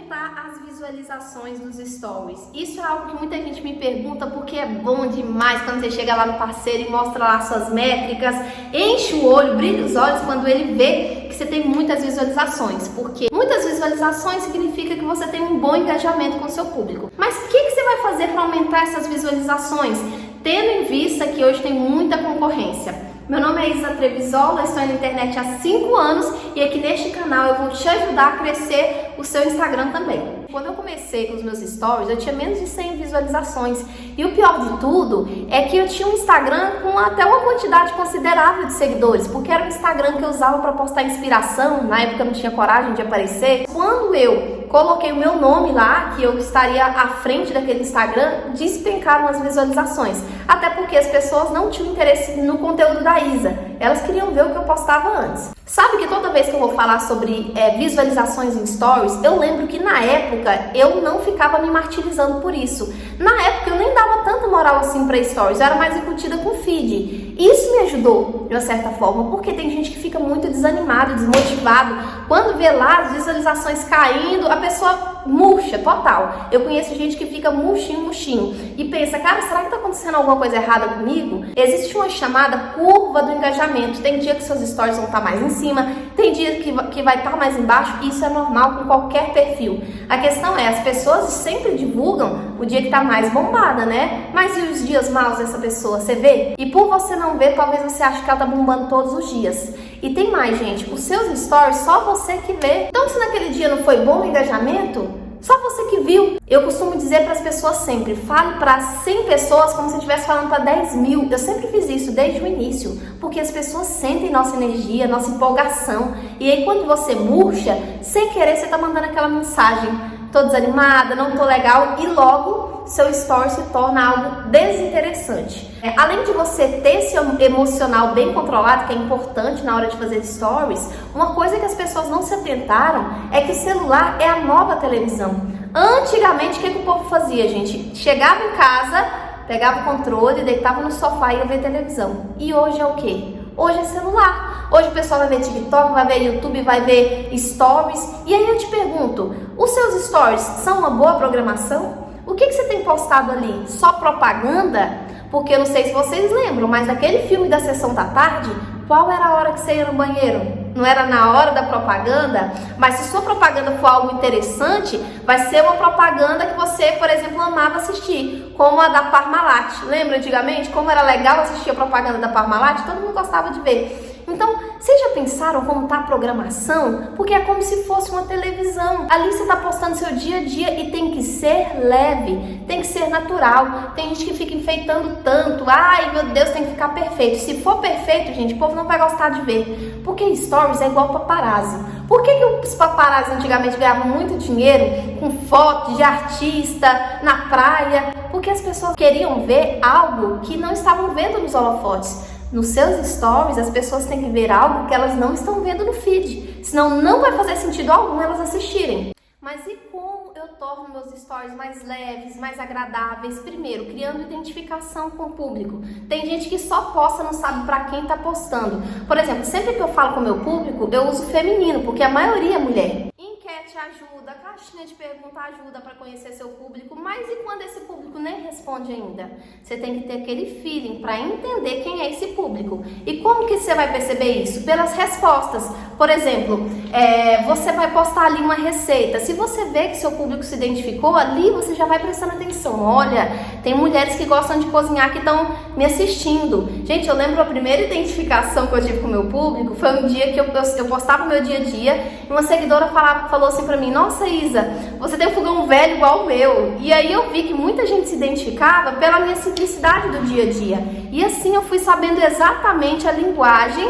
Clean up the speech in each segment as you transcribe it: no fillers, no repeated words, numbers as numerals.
aumentar as visualizações dos stories. Isso é algo que muita gente me pergunta porque é bom demais quando você chega lá no parceiro e mostra lá suas métricas, enche o olho, brilha os olhos quando ele vê que você tem muitas visualizações, porque muitas visualizações significa que você tem um bom engajamento com o seu público. Mas o que você vai fazer para aumentar essas visualizações, tendo em vista que hoje tem muita concorrência? Meu nome é Isa Trevisola, estou na internet há 5 anos e aqui neste canal eu vou te ajudar a crescer o seu Instagram também. Quando eu comecei com os meus stories, eu tinha menos de 100 visualizações. E o pior de tudo é que eu tinha um Instagram com até uma quantidade considerável de seguidores, porque era um Instagram que eu usava para postar inspiração, na época eu não tinha coragem de aparecer. Quando eu coloquei o meu nome lá, que eu estaria à frente daquele Instagram, despencaram as visualizações. Até porque as pessoas não tinham interesse no conteúdo da Isa, elas queriam ver o que eu postava antes. Sabe que toda vez que eu vou falar sobre visualizações em stories, eu lembro que na época eu não ficava me martirizando por isso. Na época eu nem dava tanta moral assim para stories, eu era mais incutida com feed. Isso me ajudou de uma certa forma, porque tem gente que fica muito desanimado, desmotivado. Quando vê lá as visualizações caindo, a pessoa murcha, total. Eu conheço gente que fica murchinho e pensa, cara, será que tá acontecendo alguma coisa errada comigo? Existe uma chamada curva do engajamento. Tem dia que seus stories vão estar mais em cima, tem dia que vai estar mais embaixo, e isso é normal com qualquer perfil. A questão é, as pessoas sempre divulgam o dia que tá mais bombada, né? Mas e os dias maus dessa pessoa, você vê? E por você não ver, talvez você ache que ela tá bombando todos os dias. E tem mais, gente, os seus stories só você que vê. Então se naquele dia não foi bom o engajamento, só você que viu. Eu costumo dizer para as pessoas sempre, fale para 100 pessoas como se estivesse falando para 10 mil. Eu sempre fiz isso desde o início, porque as pessoas sentem nossa energia, nossa empolgação. E aí quando você murcha, sem querer você tá mandando aquela mensagem, tô desanimada, não tô legal, e logo seu story se torna algo desinteressante. Além de você ter esse emocional bem controlado, que é importante na hora de fazer stories, uma coisa que as pessoas não se atentaram é que o celular é a nova televisão. Antigamente, o que o povo fazia, gente? Chegava em casa, pegava o controle, deitava no sofá e ia ver televisão. E hoje é o quê? Hoje é celular. Hoje o pessoal vai ver TikTok, vai ver YouTube, vai ver stories. E aí eu te pergunto, os seus stories são uma boa programação? O que você tem postado ali? Só propaganda? Porque eu não sei se vocês lembram, mas naquele filme da Sessão da Tarde, qual era a hora que você ia no banheiro? Não era na hora da propaganda? Mas se sua propaganda for algo interessante, vai ser uma propaganda que você, por exemplo, amava assistir, como a da Parmalat. Lembra antigamente como era legal assistir a propaganda da Parmalat? Todo mundo gostava de ver. Então, vocês já pensaram como tá a programação? Porque é como se fosse uma televisão. Ali você tá postando seu dia a dia e tem que ser leve, tem que ser natural. Tem gente que fica enfeitando tanto. Ai, meu Deus, tem que ficar perfeito. Se for perfeito, gente, o povo não vai gostar de ver. Porque stories é igual paparazzi. Por que os paparazzi antigamente ganhavam muito dinheiro com fotos de artista na praia? Porque as pessoas queriam ver algo que não estavam vendo nos holofotes. Nos seus stories, as pessoas têm que ver algo que elas não estão vendo no feed. Senão não vai fazer sentido algum elas assistirem. Mas e como eu torno meus stories mais leves, mais agradáveis? Primeiro, criando identificação com o público. Tem gente que só posta, não sabe pra quem tá postando. Por exemplo, sempre que eu falo com o meu público, eu uso feminino, porque a maioria é mulher. Enquete ajuda, caixinha de pergunta ajuda para conhecer seu público, mas e quando esse público nem responde ainda? Você tem que ter aquele feeling para entender quem é esse público. E como que você vai perceber isso? Pelas respostas. Por exemplo, você vai postar ali uma receita. Se você vê que seu público se identificou, ali você já vai prestando atenção. Olha, tem mulheres que gostam de cozinhar que estão me assistindo. Gente, eu lembro a primeira identificação que eu tive com o meu público, foi um dia que eu postava o meu dia a dia e uma seguidora falou assim pra mim, nossa Isa, você tem um fogão velho igual o meu. E aí eu vi que muita gente se identificava pela minha simplicidade do dia a dia. E assim eu fui sabendo exatamente a linguagem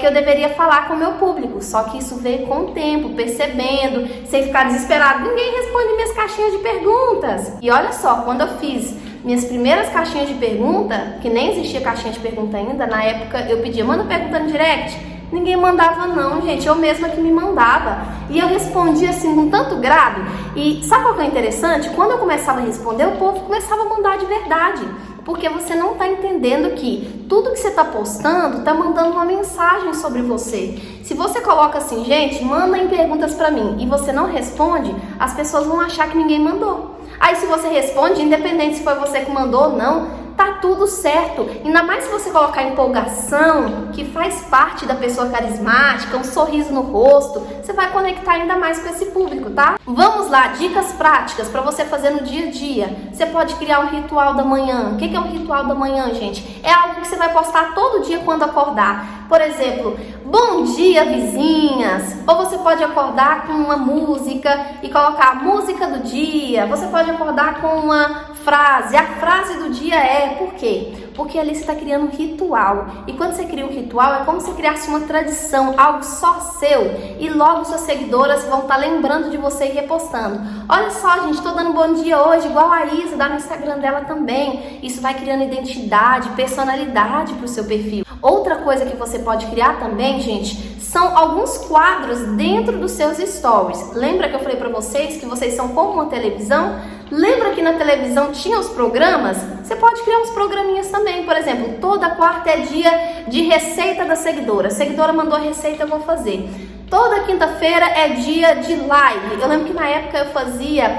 que eu deveria falar com o meu público. Só que isso veio com o tempo, percebendo, sem ficar desesperado. Ninguém responde minhas caixinhas de perguntas. E olha só, quando eu fiz minhas primeiras caixinhas de pergunta, que nem existia caixinha de pergunta ainda, na época eu pedia, manda pergunta no direct. Ninguém mandava não, gente, eu mesma que me mandava. E eu respondia assim com tanto grado. E sabe o que é interessante? Quando eu começava a responder, o povo começava a mandar de verdade. Porque você não está entendendo que tudo que você está postando está mandando uma mensagem sobre você. Se você coloca assim, gente, mandem perguntas para mim, e você não responde, as pessoas vão achar que ninguém mandou. Aí se você responde, independente se foi você que mandou ou não, tá tudo certo. Ainda mais se você colocar empolgação, que faz parte da pessoa carismática, um sorriso no rosto, você vai conectar ainda mais com esse público, tá? Vamos lá, dicas práticas para você fazer no dia a dia. Você pode criar um ritual da manhã. O que é um ritual da manhã, gente? É algo que você vai postar todo dia quando acordar. Por exemplo, bom dia, vizinhas. Ou você pode acordar com uma música e colocar a música do dia. Você pode acordar com uma frase. A frase do dia é, por quê? Porque ali você está criando um ritual. E quando você cria um ritual, é como se criasse uma tradição, algo só seu. E logo suas seguidoras vão estar lembrando de você e repostando. Olha só, gente, estou dando bom dia hoje, igual a Isa, dá no Instagram dela também. Isso vai criando identidade, personalidade para o seu perfil. Outra coisa que você pode criar também, gente, são alguns quadros dentro dos seus stories. Lembra que eu falei para vocês que vocês são como uma televisão? Lembra que na televisão tinha os programas? Você pode criar uns programinhas também. Por exemplo, toda quarta é dia de receita da seguidora. A seguidora mandou a receita, eu vou fazer. Toda quinta-feira é dia de live. Eu lembro que na época eu fazia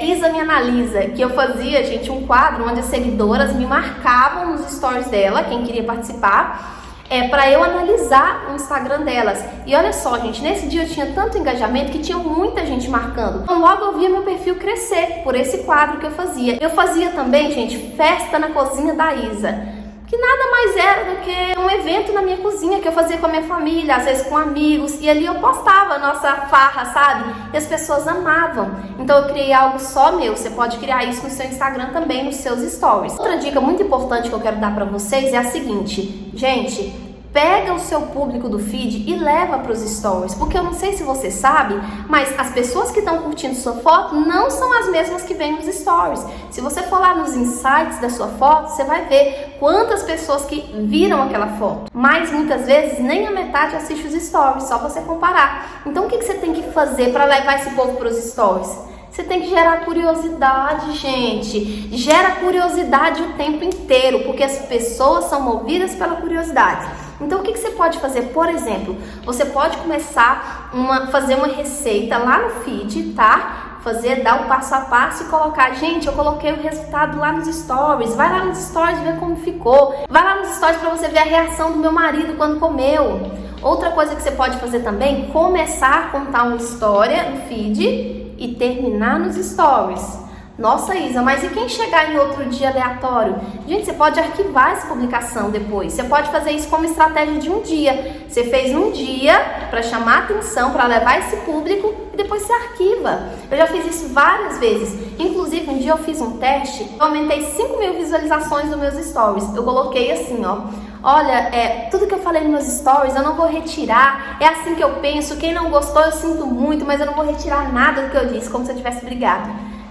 Isa Me Analisa, que eu fazia, gente, um quadro onde as seguidoras me marcavam nos stories dela, quem queria participar, para eu analisar o Instagram delas. E olha só, gente, nesse dia eu tinha tanto engajamento que tinha muita gente marcando. Então logo eu via meu perfil crescer por esse quadro que eu fazia. Eu fazia também, gente, festa na cozinha da Isa, que nada mais era do que um evento na minha cozinha que eu fazia com a minha família, às vezes com amigos, e ali eu postava a nossa farra, sabe? E as pessoas amavam. Então eu criei algo só meu. Você pode criar isso no seu Instagram também, nos seus stories. Outra dica muito importante que eu quero dar pra vocês é a seguinte, gente, pega o seu público do feed e leva para os stories, porque eu não sei se você sabe, mas as pessoas que estão curtindo sua foto não são as mesmas que vêm nos stories. Se você for lá nos insights da sua foto, você vai ver quantas pessoas que viram aquela foto, mas muitas vezes nem a metade assiste os stories, só você comparar. Então o que você tem que fazer para levar esse povo para os stories? Você tem que gerar curiosidade, gente. Gera curiosidade o tempo inteiro, porque as pessoas são movidas pela curiosidade. Então, o que você pode fazer? Por exemplo, você pode começar fazer uma receita lá no feed, tá? Dar o passo a passo e colocar, gente, eu coloquei o resultado lá nos stories. Vai lá nos stories ver como ficou. Vai lá nos stories para você ver a reação do meu marido quando comeu. Outra coisa que você pode fazer também, começar a contar uma história no feed e terminar nos stories. Nossa, Isa, mas e quem chegar em outro dia aleatório? Gente, você pode arquivar essa publicação depois. Você pode fazer isso como estratégia de um dia. Você fez um dia para chamar atenção, para levar esse público e depois você arquiva. Eu já fiz isso várias vezes. Inclusive, um dia eu fiz um teste, eu aumentei 5.000 visualizações nos meus stories. Eu coloquei assim, ó. Olha, tudo que eu falei nos meus stories eu não vou retirar, é assim que eu penso, quem não gostou eu sinto muito, mas eu não vou retirar nada do que eu disse, como se eu tivesse brigado.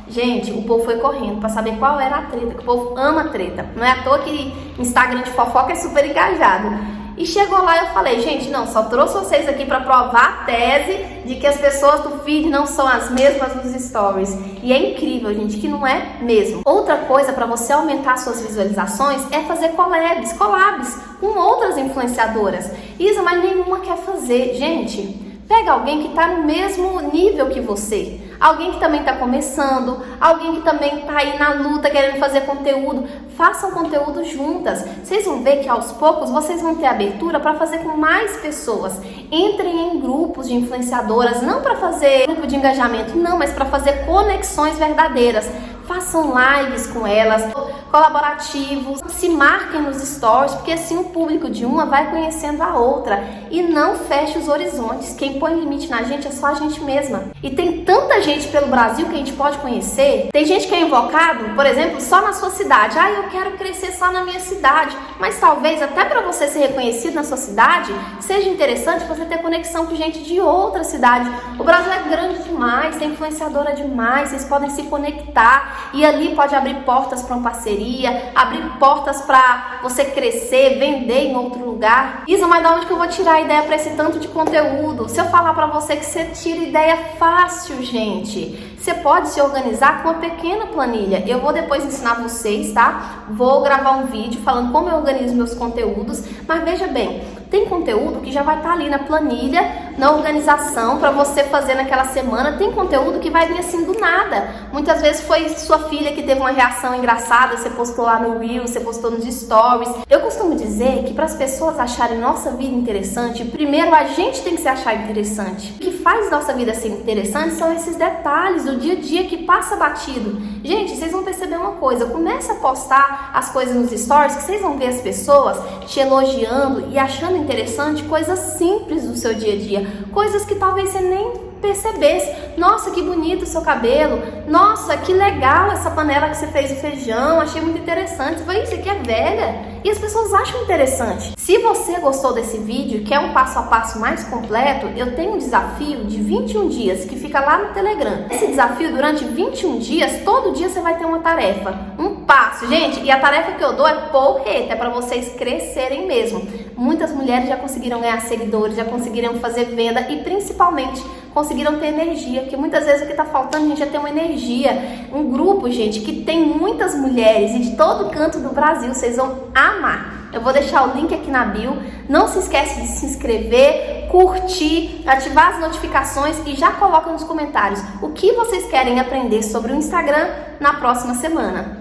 Gente, o povo foi correndo para saber qual era a treta, que o povo ama treta. Não é à toa que Instagram de fofoca é super engajado. E chegou lá e eu falei, gente, não, só trouxe vocês aqui para provar a tese de que as pessoas do feed não são as mesmas nos stories. E é incrível, gente, que não é mesmo. Outra coisa para você aumentar suas visualizações é fazer collabs com outras influenciadoras. Isa, mas nenhuma quer fazer. Gente, pega alguém que está no mesmo nível que você. Alguém que também está começando, alguém que também está aí na luta querendo fazer conteúdo. Façam conteúdo juntas. Vocês vão ver que aos poucos vocês vão ter abertura para fazer com mais pessoas. Entrem em grupos de influenciadoras, não para fazer grupo de engajamento, não, mas para fazer conexões verdadeiras. Façam lives com elas, colaborativos, se marquem nos stories, porque assim o público de uma vai conhecendo a outra. E não feche os horizontes. Quem põe limite na gente é só a gente mesma. E tem tanta gente pelo Brasil que a gente pode conhecer. Tem gente que é invocado, por exemplo, só na sua cidade. Ah, eu quero crescer só na minha cidade. Mas talvez até para você ser reconhecido na sua cidade, seja interessante você ter conexão com gente de outra cidade. O Brasil é grande demais. demais, você é influenciadora demais, vocês podem se conectar e ali pode abrir portas para uma parceria, abrir portas para você crescer, vender em outro lugar. Isa, mas da onde que eu vou tirar a ideia para esse tanto de conteúdo? Se eu falar para você que você tira ideia fácil, gente, você pode se organizar com uma pequena planilha. Eu vou depois ensinar vocês, tá? Vou gravar um vídeo falando como eu organizo meus conteúdos, mas veja bem, tem conteúdo que já vai estar ali na planilha, na organização para você fazer naquela semana. Tem conteúdo que vai vir assim do nada. Muitas vezes foi sua filha que teve uma reação engraçada, você postou lá no Reels, você postou nos Stories. Eu costumo dizer que para as pessoas acharem nossa vida interessante, primeiro a gente tem que se achar interessante. O que faz nossa vida ser interessante são esses detalhes do dia a dia que passa batido. Gente, vocês vão perceber uma coisa, comece a postar as coisas nos Stories que vocês vão ver as pessoas te elogiando e achando interessante coisas simples do seu dia a dia, coisas que talvez você nem percebesse. Nossa, que bonito o seu cabelo. Nossa, que legal essa panela que você fez o feijão. Achei muito interessante. Você falou, isso aqui é velha. E as pessoas acham interessante. Se você gostou desse vídeo, quer um passo a passo mais completo, eu tenho um desafio de 21 dias que fica lá no Telegram. Esse desafio, durante 21 dias, todo dia você vai ter uma tarefa, um passo, gente. E a tarefa que eu dou é porreta, é para vocês crescerem mesmo. Muitas mulheres já conseguiram ganhar seguidores, já conseguiram fazer venda e principalmente conseguiram ter energia, que muitas vezes o que está faltando, gente, é ter uma energia. Um grupo, gente, que tem muitas mulheres e de todo canto do Brasil, vocês vão amar. Eu vou deixar o link aqui na bio. Não se esquece de se inscrever, curtir, ativar as notificações e já coloca nos comentários o que vocês querem aprender sobre o Instagram na próxima semana.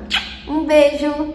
Um beijo!